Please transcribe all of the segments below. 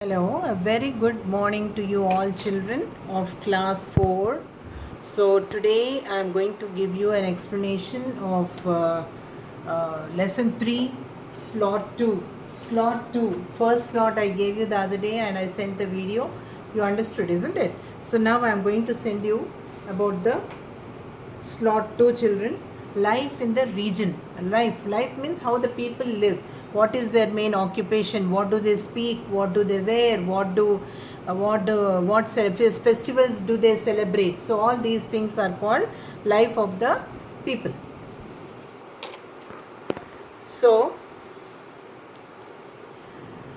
Hello, a very good morning to you all children of class 4. So today I am going to give you an explanation of lesson 3 slot 2. Slot 2, first slot I gave you the other day and I sent the video. You understood, isn't it? So now I am going to send you about the slot 2 children. Life in the region. Life means how the people live. What is their main occupation? What do they speak? What do they wear? What festivals do they celebrate? So all these things are called life of the people. So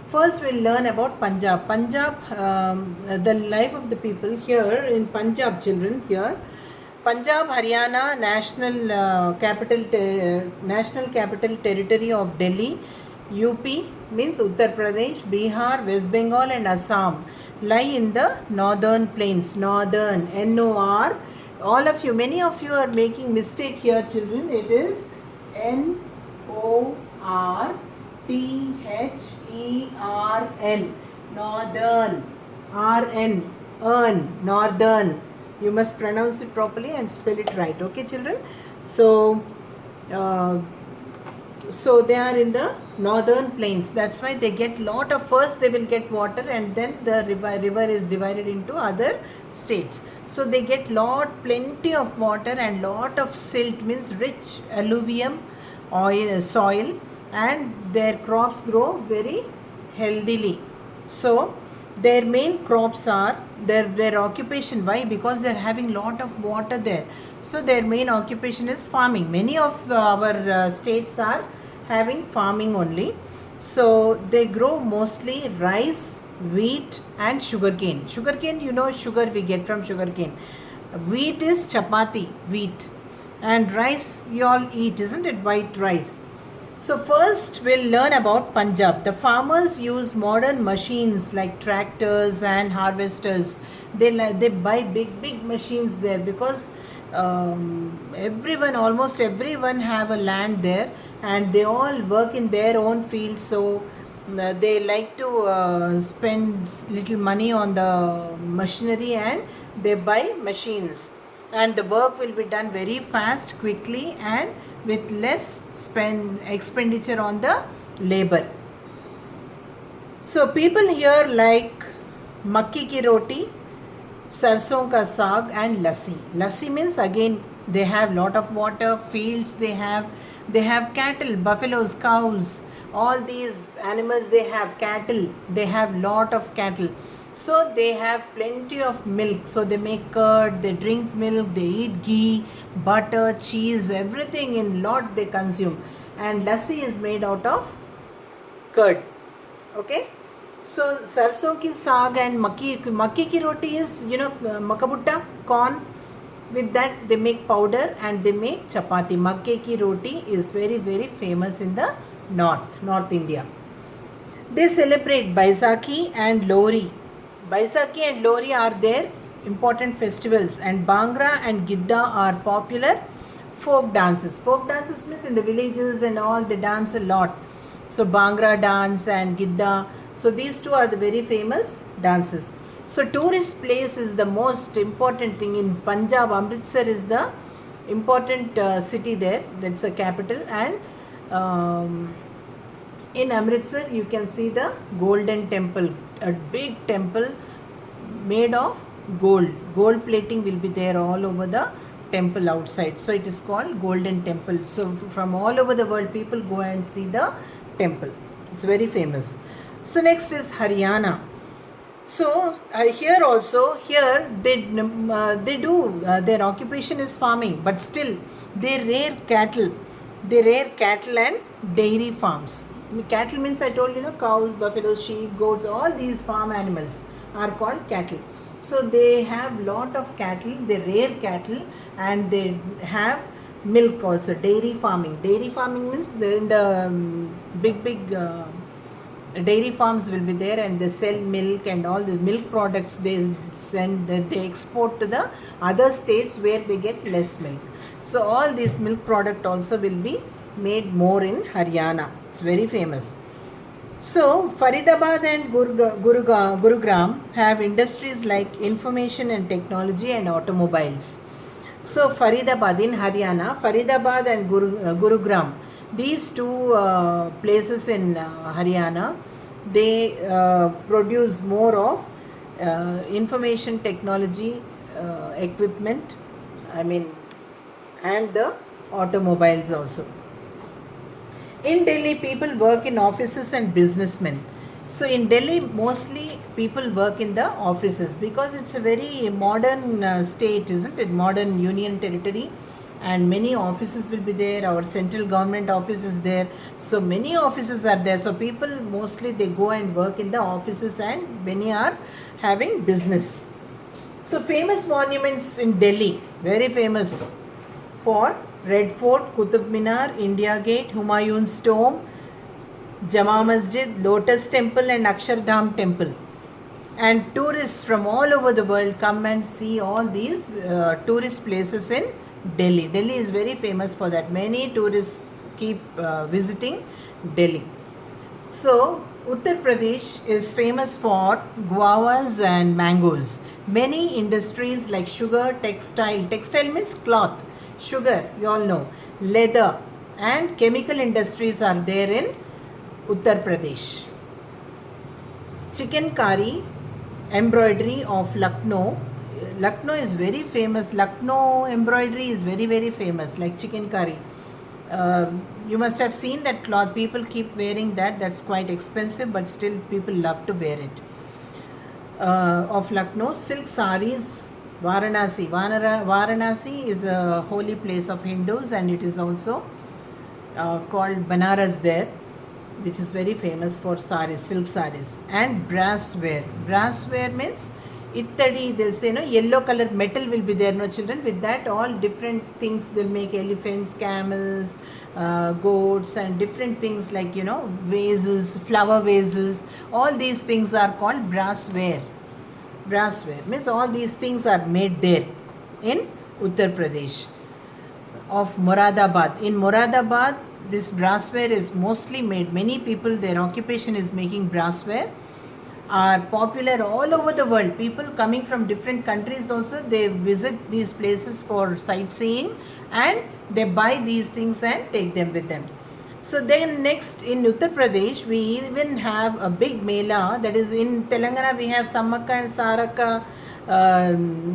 first we'll learn about Punjab. The life of the people here in Punjab, children here. Punjab, Haryana, National Capital Territory of Delhi, UP means Uttar Pradesh, Bihar, West Bengal and Assam lie in the northern plains. Northern, N-O-R. All of you, many of you are making mistake here, children. It is N-O-R-T-H-E-R-N. Northern. R-N. Northern. You must pronounce it properly and spell it right. Okay, children? So they are in the northern plains. That's why they get lot of, first they will get water and then the river is divided into other states. So they get plenty of water and lot of silt, means rich alluvium soil, and their crops grow very healthily. So their main crops are their occupation. Why? Because they are having lot of water there. So their main occupation is farming. Many of our states are having farming only. So they grow mostly rice, wheat and sugarcane. Sugarcane, you know, sugar we get from sugarcane. Wheat is chapati, wheat. And rice you all eat, isn't it? White rice. So first we'll learn about Punjab. The farmers use modern machines like tractors and harvesters. They buy big machines there because almost everyone have a land there and they all work in their own field. So they like to spend little money on the machinery and they buy machines. And the work will be done very fast, quickly and with less expenditure on the labor. So people here like makki ki roti, sarson ka saag and lassi. Lassi means again they have lot of water, fields they have cattle, buffaloes, cows, all these animals. They have cattle, they have lot of cattle. So they have plenty of milk. So they make curd, they drink milk, they eat ghee, butter, cheese, everything in lot they consume. And lassi is made out of curd. Okay. So sarson ki saag and makki ki roti is, you know, makabutta, corn. With that they make powder and they make chapati. Makki ki roti is very famous in the North India. They celebrate Baisakhi and Lohri. Baisakhi and Lohri are their important festivals, and Bhangra and Gidda are popular folk dances. Folk dances means in the villages and all they dance a lot. So Bhangra dance and Gidda. So these two are the very famous dances. So tourist place is the most important thing in Punjab. Amritsar is the important city there. That's the capital. And in Amritsar you can see the Golden Temple, a big temple made of gold. Gold plating will be there all over the temple outside. So it is called Golden Temple. So from all over the world people go and see the temple. It's very famous. So next is Haryana. So here they do their occupation is farming, but still they rear cattle. They rear cattle and dairy farms. Cattle means, I told you, cows, buffaloes, sheep, goats, all these farm animals are called cattle. So they have lot of cattle, they rear cattle and they have milk also. Dairy farming. Dairy farming means the big dairy farms will be there and they sell milk and all the milk products they export to the other states where they get less milk. So all these milk product also will be made more in Haryana. It's very famous. So, Faridabad and Gurugram have industries like information and technology and automobiles. So, Faridabad in Haryana, Faridabad and Gurugram, these two places in Haryana, they produce more of information technology equipment, I mean, and the automobiles also. In Delhi, people work in offices and businessmen. So in Delhi, mostly people work in the offices because it's a very modern state, isn't it? Modern union territory, and many offices will be there. Our central government office is there. So many offices are there. So people mostly they go and work in the offices, and many are having business. So famous monuments in Delhi, very famous for Red Fort, Qutub Minar, India Gate, Humayun's Tomb, Jama Masjid, Lotus Temple and Akshardham Temple. And tourists from all over the world come and see all these tourist places in Delhi. Delhi is very famous for that. Many tourists keep visiting Delhi. So, Uttar Pradesh is famous for guavas and mangoes. Many industries like sugar, textile means cloth, sugar, you all know, leather, and chemical industries are there in Uttar Pradesh. Chikankari embroidery of Lucknow. Lucknow is very famous. Lucknow embroidery is very, very famous, like chikankari. You must have seen that cloth. People keep wearing that. That's quite expensive, but still people love to wear it. Of Lucknow, silk saris, Varanasi. Varanasi is a holy place of Hindus, and it is also called Banaras there, which is very famous for saris, silk saris. And brassware. Brassware means ittadi, they'll say, no, yellow color metal will be there, no children. With that, all different things, they'll make elephants, camels, goats, and different things like, vases, flower vases. All these things are called brassware. Brassware means all these things are made there in Uttar Pradesh. Of Moradabad. In Moradabad, this brassware is mostly made. Many people, their occupation is making brassware. Are popular all over the world. People coming from different countries also, they visit these places for sightseeing, and they buy these things and take them with them. So then next in Uttar Pradesh, we even have a big mela. That is, in Telangana we have Sammaka and Saraka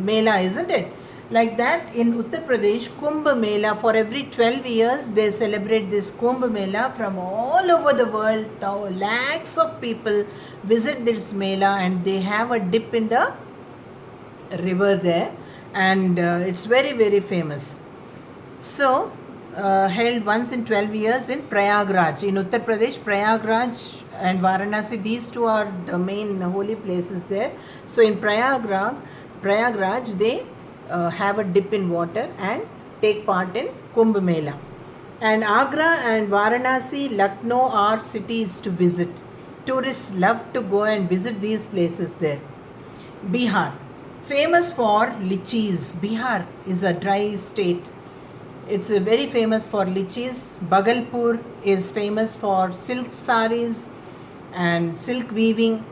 mela, isn't it? Like that, in Uttar Pradesh, Kumbh Mela, for every 12 years, they celebrate this Kumbh Mela from all over the world. Lakhs of people visit this Mela, and they have a dip in the river there, and it's very, very famous. So, held once in 12 years in Prayagraj. In Uttar Pradesh, Prayagraj and Varanasi, these two are the main holy places there. So, in Prayagraj, they have a dip in water and take part in Kumbh Mela. And Agra and Varanasi, Lucknow are cities to visit. Tourists love to go and visit these places there. Bihar, famous for lychees. Bihar is a dry state. It's very famous for lychees. Bhagalpur is famous for silk saris and silk weaving,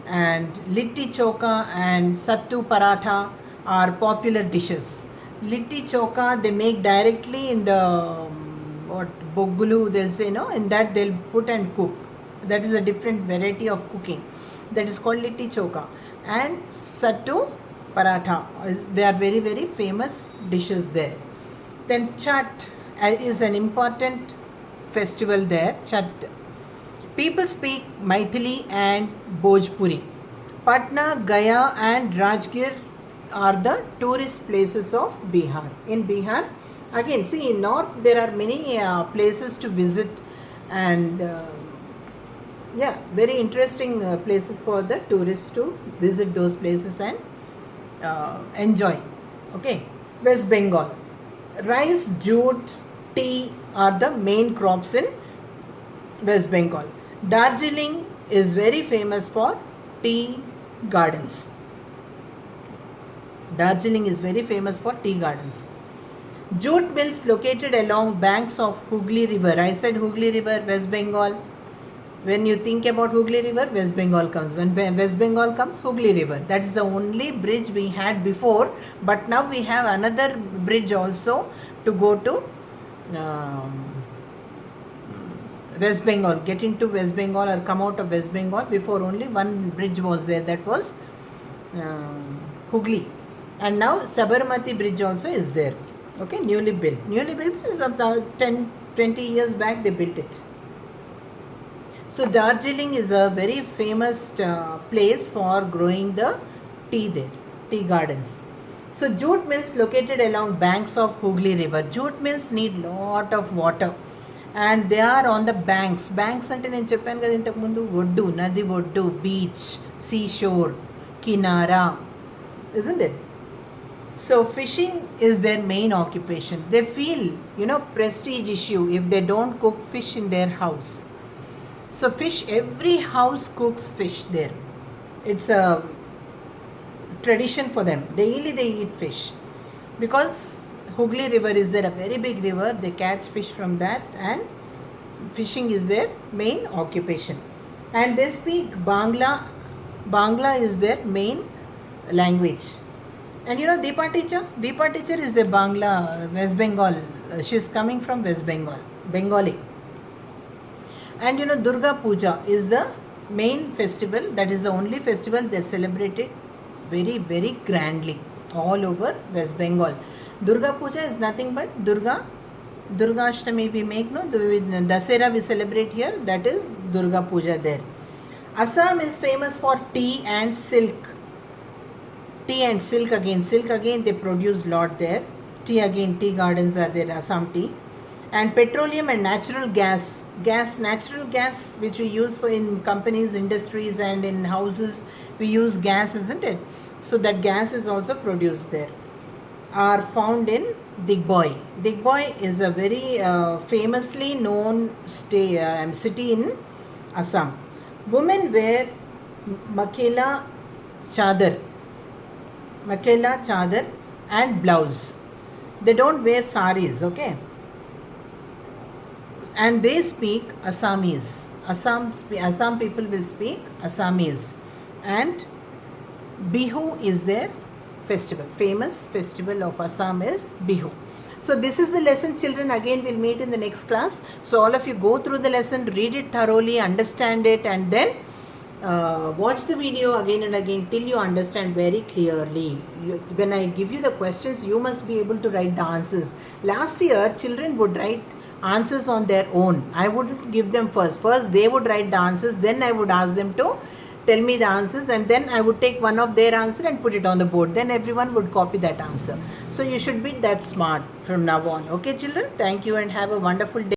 and litti choka and sattu paratha are popular dishes. Litti choka they make directly in the boggulu, they'll say, no, in that they'll put and cook. That is a different variety of cooking. That is called litti choka. And sattu paratha, they are very, very famous dishes there. Then Chhat is an important festival there. Chhat. People speak Maithili and Bhojpuri. Patna, Gaya and Rajgir are the tourist places of Bihar. In Bihar, again, see, in north there are many places to visit, and very interesting places for the tourists to visit those places and enjoy. Okay, West Bengal. Rice, jute, tea are the main crops in West Bengal. Darjeeling is very famous for tea gardens. Darjeeling is very famous for tea gardens. Jute mills located along banks of Hooghly River. I said Hooghly River, West Bengal. When you think about Hooghly River, West Bengal comes. When West Bengal comes, Hooghly River. That is the only bridge we had before, but now we have another bridge also to go to West Bengal, get into West Bengal or come out of West Bengal. Before only one bridge was there, that was Hooghly. And now Sabarmati bridge also is there. Okay, newly built. Newly built is about 10, 20 years back they built it. So Darjeeling is a very famous place for growing the tea there, tea gardens. So jute mills located along banks of Hooghly River. Jute mills need lot of water and they are on the banks. Banks అంటే నేను చెప్పాను కదా ఇంతకు ముందు, ఒడ్డు, నది ఒడ్డు, beach, seashore, kinara, isn't it? So fishing is their main occupation. They feel, prestige issue if they don't cook fish in their house. So fish, every house cooks fish there. It's a tradition for them. Daily they eat fish. Because Hooghly River is there, a very big river. They catch fish from that and fishing is their main occupation. And they speak Bangla. Bangla is their main language. And Deepa teacher is a Bangla, West Bengal. She's coming from West Bengal, Bengali. And Durga Puja is the main festival. That is the only festival they celebrate it very, very grandly all over West Bengal. Durga Puja is nothing but Durga Ashtami we make, no? Dasera we celebrate here. That is Durga Puja there. Assam is famous for tea and silk. Tea and silk again. Silk again they produce lot there. Tea again, tea gardens are there, Assam tea. And petroleum and natural natural gas which we use for in companies, industries and in houses, we use gas, isn't it? So that gas is also produced there, are found in Digboy. Digboy is a very famously known city in Assam. Women wear makela chadar and blouse. They don't wear saris, okay? And they speak Assamese. Assam people will speak Assamese. And Bihu is their festival. Famous festival of Assam is Bihu. So this is the lesson, children. Again we'll meet in the next class. So all of you go through the lesson, read it thoroughly, understand it, and then watch the video again and again till you understand very clearly. When I give you the questions, you must be able to write the answers. Last year children would write answers on their own. I wouldn't give them first they would write the answers, then I would ask them to tell me the answers, and then I would take one of their answer and put it on the board. Then everyone would copy that answer. So you should be that smart from now on. Okay children, thank you and have a wonderful day.